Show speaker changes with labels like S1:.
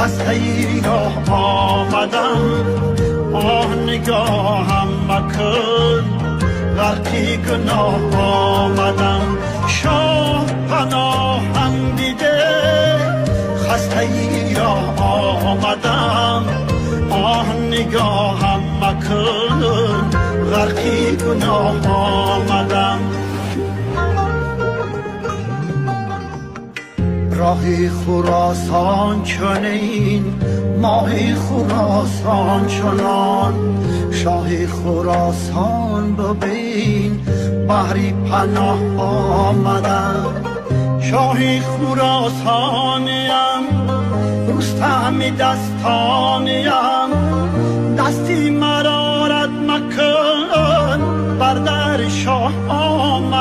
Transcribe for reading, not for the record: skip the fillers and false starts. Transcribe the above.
S1: خسته ای را آمدم آه نگاهم مکن غرقی گناه آمدم شاه پناهم دیده خسته ای را آمدم آه نگاهم مکن غرقی گناه آمدم راهی خراسان چنین ماهی خراسان چنان شاهی خراسان ببین بحری پناه آمدم شاهی خراسانیم رستم دستانیم دستی مرارت مکن بر در شاه آمد